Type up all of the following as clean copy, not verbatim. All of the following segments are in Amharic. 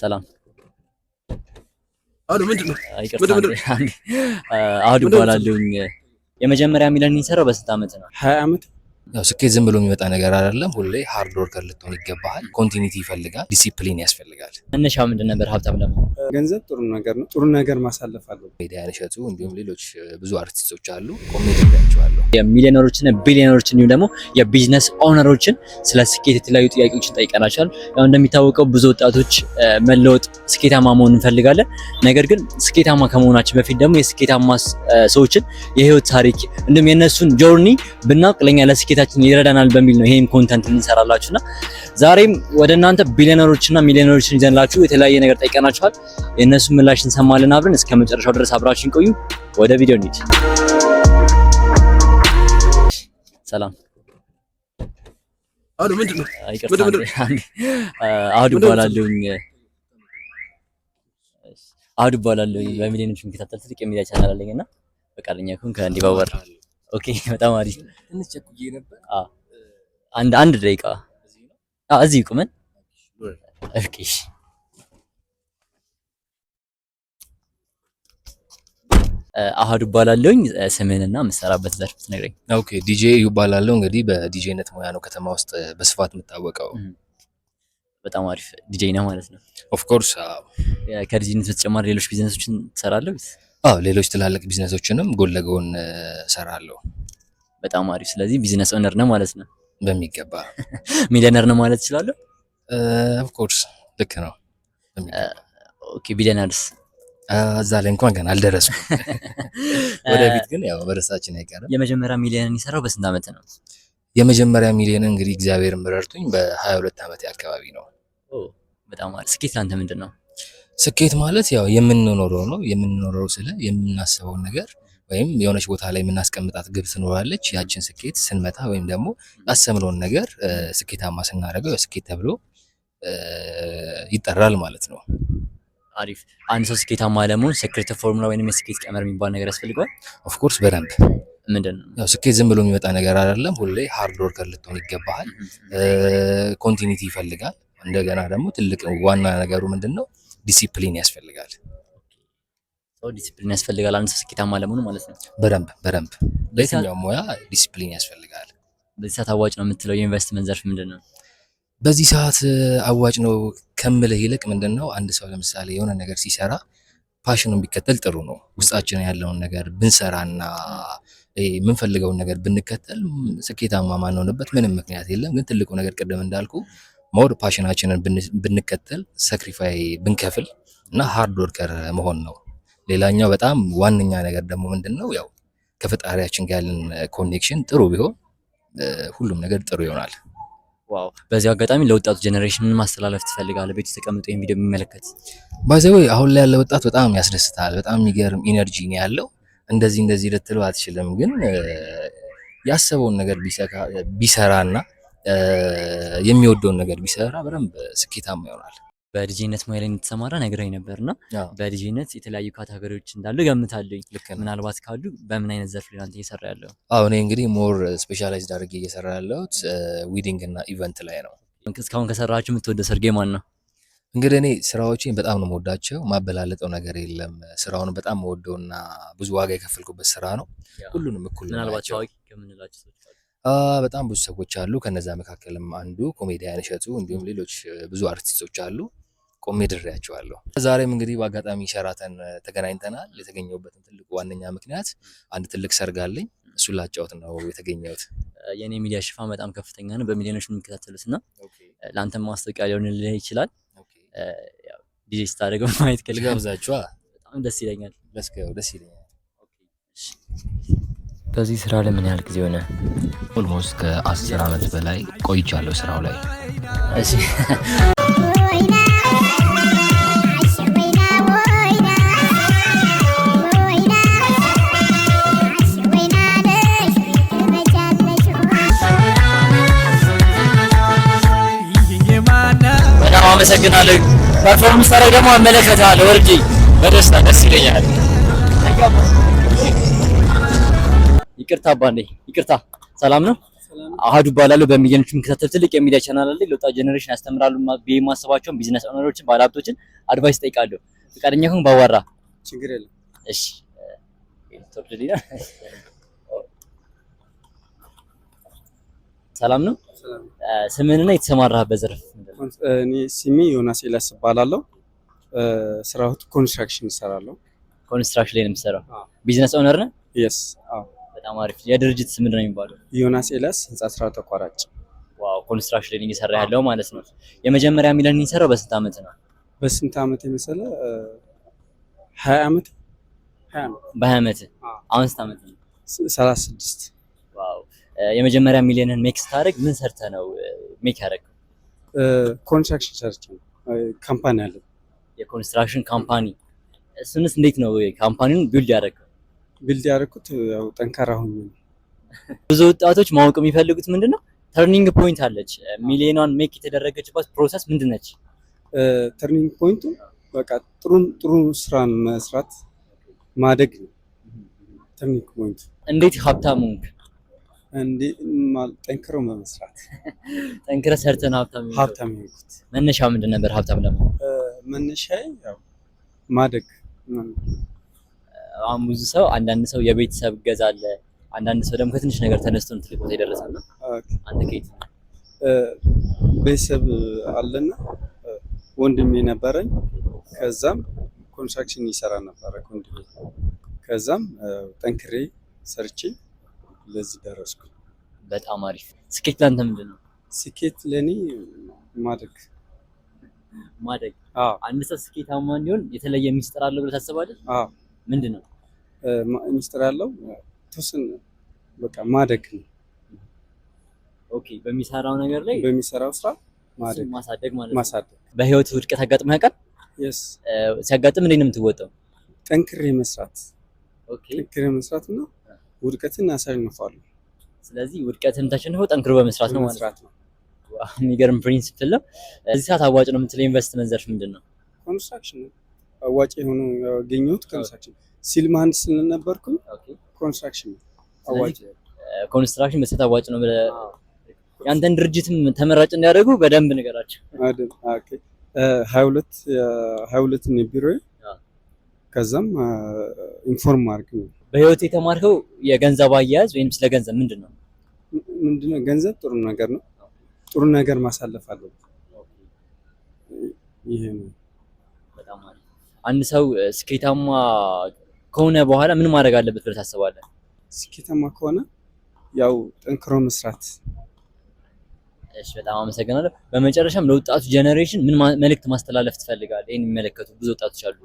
ሰላም አሁን ምንድነው? አሁን ይባላልኝ የመጀመሪያ ሚሊዮን የሚሰራው በስንት ዓመት ነው? 20 ዓመት። ያው ስኬት ዝም ብሎ የሚመጣ ነገር አይደለም። ሁሌ ሃርድ ወርከር ልትሆን ይገባሃል። ኮንቲኒቲ ይፈልጋል፣ ዲሲፕሊን ያስፈልጋል። መነሻው ምንድን ነበር ሀብታም ለመሆን? ገንዘብ ጥሩ ነገር ነው። ጥሩ ነገር ማሳለፍ አለው። ሜዲያን እሸቱ እንዲሁም ሌሎች ብዙ አርቲስቶች አሉ። ኮሜዲ ያያቸዋለሁ። የሚሊዮነሮችን ቢሊዮነሮችን እንዲሁም ደግሞ የቢዝነስ ኦነሮችን ስለ ስኬት የተለያዩ ጥያቄዎችን ጠይቀናቸዋል። ያው እንደሚታወቀው ብዙ ወጣቶች መለወጥ፣ ስኬታማ መሆን እንፈልጋለን። ነገር ግን ስኬታማ ከመሆናችን በፊት ደግሞ የስኬታማ ሰዎችን የህይወት ታሪክ እንዲሁም የነሱን ጆርኒ ብናውቅ ለኛ ለስኬታችን ይረዳናል በሚል ነው ይሄን ኮንተንት እንሰራላችሁና ዛሬም ወደ እናንተ ቢሊዮነሮችና ሚሊዮነሮችን ይዘንላችሁ የተለያየ ነገር ጠይቀናችኋል። የእነሱን ምላሽ እንሰማለን አብረን። እስከ መጨረሻው ድረስ አብራችሁን ቆዩ። ወደ ቪዲዮ እንሂድ። ሰላም አሁን ምንድነው? አሁን ይባላልኝ በሚሊዮኖች የሚከታተል ትልቅ የሚዲያ ቻናል አለኝና ፈቃደኛ ከሆንክ እንዲባበር። ኦኬ፣ በጣም አሪፍ። ትንሽ ቸኩዬ ነበር። አንድ ደቂቃ እዚህ ቁመን። ኦኬ፣ አሃዱ ይባላለኝ። ስምህንና የምትሰራበት ዘርፍ ትነግረኝ? ኦኬ፣ ዲጄ ይባላለሁ። እንግዲህ በዲጄነት ሙያ ነው ከተማ ውስጥ በስፋት የምታወቀው። በጣም አሪፍ ዲጄ ነህ ማለት ነው። ኦፍ ኮርስ። ከዲጄነት በተጨማሪ ሌሎች ቢዝነሶችን ትሰራለህ? ሌሎች ትላልቅ ቢዝነሶችንም ጎን ለጎን እሰራለሁ። በጣም አሪፍ። ስለዚህ ቢዝነስ ኦነር ነህ ማለት ነው። በሚገባ። ሚሊዮነር ነህ ማለት እችላለሁ? ኦፍ ኮርስ ልክ ነው። ኦኬ፣ ቢሊዮነርስ? እዛ ላይ እንኳን ገና አልደረስኩም። ወደፊት ግን ያው በደስታችን አይቀርም። የመጀመሪያ ሚሊዮን የሰራው በስንት ዓመት ነው? የመጀመሪያ ሚሊዮን እንግዲህ እግዚአብሔር ምረርቱኝ በ22 ዓመት አካባቢ ነው። በጣም አሪፍ። ስኬት ለአንተ ምንድን ነው? ስኬት ማለት ያው የምንኖረው ነው። የምንኖረው ስለ የምናስበውን ነገር ወይም የሆነች ቦታ ላይ የምናስቀምጣት ግብ ትኖራለች። ያችን ስኬት ስንመታ ወይም ደግሞ ያሰብነውን ነገር ስኬታማ ስናደርገው ስኬት ተብሎ ይጠራል ማለት ነው። አሪፍ። አንድ ሰው ስኬታማ ለመሆን ሴክሬት ፎርሙላ ወይንም የስኬት ቀመር የሚባል ነገር ያስፈልገዋል? ኦፍ ኮርስ በደንብ። ምንድን ነው? ያው ስኬት ዝም ብሎ የሚመጣ ነገር አይደለም። ሁሌ ሃርድ ወርከር ልትሆን ይገባሃል። ኮንቲኒቲ ይፈልጋል። እንደገና ደግሞ ትልቅ ዋና ነገሩ ምንድነው? ዲሲፕሊን ያስፈልጋል። ዲሲፕሊን ያስፈልጋል አንድ ሰው ስኬታማ ለመሆን ማለት ነው። በደንብ በየትኛውም ሙያ ዲሲፕሊን ያስፈልጋል። በዚህ ሰዓት አዋጭ ነው የምትለው የኢንቨስትመንት ዘርፍ ምንድን ነው? በዚህ ሰዓት አዋጭ ነው ከምልህ ይልቅ ምንድነው አንድ ሰው ለምሳሌ የሆነ ነገር ሲሰራ ፓሽኑን ቢከተል ጥሩ ነው። ውስጣችን ያለውን ነገር ብንሰራና የምንፈልገውን ነገር ብንከተል ስኬታማ ማንሆንበት ምንም ምክንያት የለም። ግን ትልቁ ነገር ቅድም እንዳልኩ ሞር ፓሽናችንን ብንከተል ሳክሪፋይ ብንከፍል እና ሃርድ ወርከር መሆን ነው። ሌላኛው በጣም ዋነኛ ነገር ደግሞ ምንድነው ያው ከፈጣሪያችን ጋር ያለን ኮኔክሽን ጥሩ ቢሆን ሁሉም ነገር ጥሩ ይሆናል። ዋው። በዚህ አጋጣሚ ለወጣቱ ጄኔሬሽን ምን ማስተላለፍ ትፈልጋለህ? ቤት ተቀምጦ ይሄን ቪዲዮ የሚመለከት ባይዘው አሁን ላይ ያለ ወጣት በጣም ያስደስታል። በጣም የሚገርም ኢነርጂ ነው ያለው። እንደዚህ ልትለው አትችልም። ግን ያሰበውን ነገር ቢሰራና የሚወደውን ነገር ቢሰራ በደንብ ስኬታማ ይሆናል። በዲጄነት ሙያ ላይ እንድትሰማራ ነግረኝ ነበርና በዲጄነት የተለያዩ ካታጎሪዎች እንዳሉ ገምታለኝ። ምናልባት ካሉ በምን አይነት ዘርፍ ላይ አንተ እየሰራ ያለው? እኔ እንግዲህ ሞር ስፔሻላይዝድ አድርጌ እየሰራ ያለሁት ዊዲንግ እና ኢቨንት ላይ ነው። እስካሁን ከሰራችሁ የምትወደው ሰርግ ማን ነው? እንግዲህ እኔ ስራዎችን በጣም ነው የምወዳቸው። ማበላለጠው ነገር የለም። ስራውን በጣም የምወደውና ብዙ ዋጋ የከፈልኩበት ስራ ነው። ሁሉንም እኩል ነው። ምናልባት ታዋቂ ከምንላቸው ሰዎች በጣም ብዙ ሰዎች አሉ። ከነዛ መካከልም አንዱ ኮሜዲያን እሸቱ እንዲሁም ሌሎች ብዙ አርቲስቶች አሉ። ቆሜ ድሬያቸዋለሁ። ዛሬም እንግዲህ በአጋጣሚ ሸራተን ተገናኝተናል። የተገኘሁበትን ትልቁ ዋነኛ ምክንያት አንድ ትልቅ ሰርግ አለኝ። እሱን ላጫወት ነው የተገኘሁት። የኔ ሚዲያ ሽፋን በጣም ከፍተኛ ነው፣ በሚሊዮኖች የሚከታተሉት እና ለአንተም ማስታወቂያ ሊሆንልህ ይችላል። ዲጄ ስታደርግ ማየት ልጋብዛችኋ። በጣም ደስ ይለኛል። ደስ ይለኛል። በዚህ ስራ ላይ ምን ያህል ጊዜ ሆነ? ኦልሞስት ከ10 ዓመት በላይ ቆይቻለሁ ስራው ላይ። እሺ በጣም አመሰግናለሁ። ፐርፎርማንስ ታዲያ ደግሞ አመለከታለሁ። ወርጂ በደስታ ደስ ይለኛል። ይቅርታ አባንዴ፣ ይቅርታ። ሰላም ነው? አሃዱ እባላለሁ። በሚሊዮኖች የሚከታተል ትልቅ የሚዲያ ቻናል አለ። ለወጣት ጀነሬሽን ያስተምራሉ ብዬ የማስባቸውን ቢዝነስ ኦነሮችን፣ ባለሀብቶችን አድቫይስ ጠይቃለሁ። ፈቃደኛ ከሆንክ ባዋራ። ችግር የለም። እሺ ሰላም ነው። ስምህንና የተሰማራህበት ዘርፍ ምንድን ነው? እኔ ስሜ ዮናስ ኤልያስ እባላለሁ። ስራሁት ኮንስትራክሽን እሰራለሁ። ኮንስትራክሽን ላይ ነው የምትሰራው? ቢዝነስ ኦነር ነህ? የስ። አዎ። በጣም አሪፍ። የድርጅት ስም ምንድን ነው የሚባለው? ዮናስ ኤልያስ ህንጻ ስራ ተቋራጭ። ዋው! ኮንስትራክሽን ላይ እየሰራ ያለው ማለት ነው። የመጀመሪያ ሚሊዮን የሰራው በስንት ዓመት ነው? በስንት ዓመት የመሰለ 20 ዓመት። 20 ዓመት። በ20 ዓመት። አሁን ስንት ዓመት ነው? 36። ዋው! የመጀመሪያ ሚሊዮንን ሜክ ስታደርግ ምን ሰርተህ ነው ሜክ ያደረገው? ኮንስትራክሽን ሰርቼ ነው። ካምፓኒ አለ፣ የኮንስትራክሽን ካምፓኒ። እሱንስ እንዴት ነው ካምፓኒውን ቢልድ ያደረገው? ቢልድ ያደረኩት ያው ጠንካራ ሆኜ ነው። ብዙ ወጣቶች ማወቅ የሚፈልጉት ምንድነው ተርኒንግ ፖይንት አለች። ሚሊዮኗን ሜክ የተደረገችበት ፕሮሰስ ምንድነች? ተርኒንግ ፖይንቱ በቃ ጥሩ ስራን መስራት ማደግ ነው። ተርኒንግ ፖይንቱ እንዴት ሀብታም ሆንክ? እንዴ ጠንክሮ በመስራት ጠንክረህ ሰርተህ ነው ሀብታም የሆንኩት። መነሻ ምንድን ነበር ሀብታም ለመሆን? መነሻዬ ያው ማደግ። አሁን ብዙ ሰው አንዳንድ ሰው የቤተሰብ እገዛ አለ፣ አንዳንድ ሰው ደግሞ ከትንሽ ነገር ተነስቶ ነው ትልቅ ቦታ ይደርሳል። አንተ ከየት? ቤተሰብ አለና ወንድሜ ነበረኝ። ከዛም ኮንስትራክሽን ይሰራ ነበረ ወንድሜ። ከዛም ጠንክሬ ሰርቼ ለዚህ ደረስኩ። በጣም አሪፍ። ስኬት ላንተ ምንድን ነው? ስኬት ለኔ ማደግ። አዎ። አንድ ሰው ስኬታማ እንዲሆን የተለየ ሚስጥር አለው ብለህ ታስባለህ? አዎ። ምንድን ነው ሚስጥር ያለው? ተወሰነ በቃ ማደግ ነው። ኦኬ። በሚሰራው ነገር ላይ በሚሰራው ስራ ማሳደግ ማለት ነው። ማሳደግ። በህይወት ውድቀት አጋጥመህ ያውቃል? የስ። ሲያጋጥም እንዴት ነው የምትወጣው? ጠንክሬ መስራት። ኦኬ። ጠንክሬ መስራት እና ውድቀትን አሳልፋለሁ። ስለዚህ ውድቀትን ተሸንፈው ጠንክሮ በመስራት ነው ማለት ነው። ዋው! የሚገርም ፕሪንሲፕል ነው። እዚህ ሰዓት አዋጭ ነው የምትለው ኢንቨስትመንት ዘርፍ ምንድን ነው? ኮንስትራክሽን ነው አዋጭ የሆኑ ያገኘሁት። ኮንስትራክሽን ሲል መሀንዲስ ስለነበርኩኝ ኮንስትራክሽን አዋጭ። ኮንስትራክሽን በሰት አዋጭ ነው ብለህ ያንተን ድርጅትም ተመራጭ እንዲያደርጉ በደንብ ንገራቸው። አይደል? ኦኬ። 22 ነው ቢሮዬ። ከዛም ኢንፎርም አድርግ ነው። በህይወት የተማርከው የገንዘብ አያያዝ ወይም ስለ ገንዘብ ምንድነው? ገንዘብ ጥሩ ነገር ነው። ጥሩ ነገር ማሳለፍ አለበት። ይሄ ነው። በጣም አሪፍ። አንድ ሰው ስኬታማ ከሆነ በኋላ ምን ማድረግ አለበት ብለህ ታስባለህ? ስኬታማ ከሆነ ያው ጠንክሮ መስራት። እሺ፣ በጣም አመሰግናለሁ። በመጨረሻም ለወጣቱ ጀነሬሽን ምን መልእክት ማስተላለፍ ትፈልጋለህ? ይሄን የሚመለከቱ ብዙ ወጣቶች አሉ።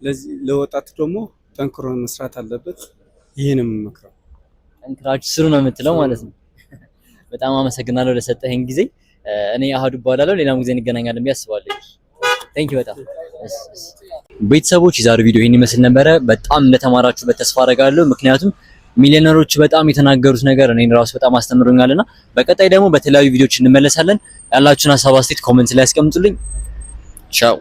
ለዚህ ለወጣቱ ደግሞ ጠንክሮ መስራት አለበት። ይሄንም የምመክረው ጠንክራችሁ ስሩ ነው የምትለው ማለት ነው። በጣም አመሰግናለሁ ለሰጠኸኝ ጊዜ። እኔ አሃዱ እባላለሁ። ሌላም ጊዜ እንገናኛለን ብዬ አስባለሁ። ቴንክ ዩ በጣም ቤተሰቦች። የዛሬው ቪዲዮ ይሄን ይመስል ነበረ። በጣም እንደተማራችሁበት ተስፋ አደርጋለሁ። ምክንያቱም ሚሊዮነሮች በጣም የተናገሩት ነገር እኔን ራሱ በጣም አስተምሮኛልና በቀጣይ ደግሞ በተለያዩ ቪዲዮዎች እንመለሳለን። ያላችሁን ሀሳብ አስተያየት ኮሜንት ላይ አስቀምጡልኝ። ቻው።